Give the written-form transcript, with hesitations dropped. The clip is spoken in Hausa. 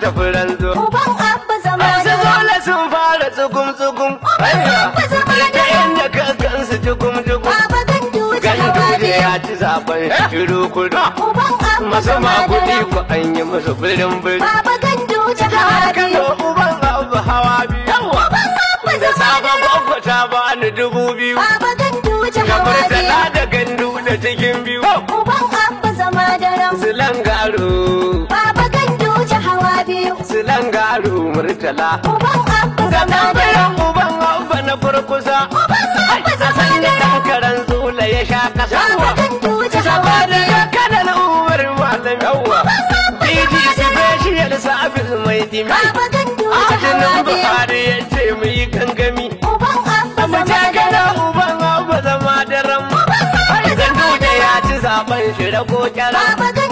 tafi ranzo. Uban Abba zama Masu da dole sun fara tsugum-tsugum. Abba zama da Ta inda ka gansu jugum-jugum. Baba Ganduje Ganduje Hawabe. ya ci zaben shiru kudu. Uban Abba Masu zama da maguɗi ku an yi musu birin-birin. Baba Ganduje Kano Hawabe. uban abu hawa biyu. Uban Abba Da zama sabon da gwagwata ba ni 2000. Baba Ganduje Da Hawabe. murtala da gandu da cikin biyu. Uban Abba zama da Silangaro. Baba Ganduje Hawabe. Silangaro murtala. Uban Abba Da zama da tambayan uban abba na kurkusa. Uban Abba zama San da da ɗan karen zula ya sha kasa. Baba Ganduje Saba da Hawabe. ya kanan umar malam yawa. DG special service mai dimi. Baba Ganduje Adinin Hawabe. Buhari ya ce mu yi gangami. Uban Abba Mu zama ce da gana uban abu zama da ram. Har Ganduje ya ci zaben shi da ko kyaran. Baba Ganduje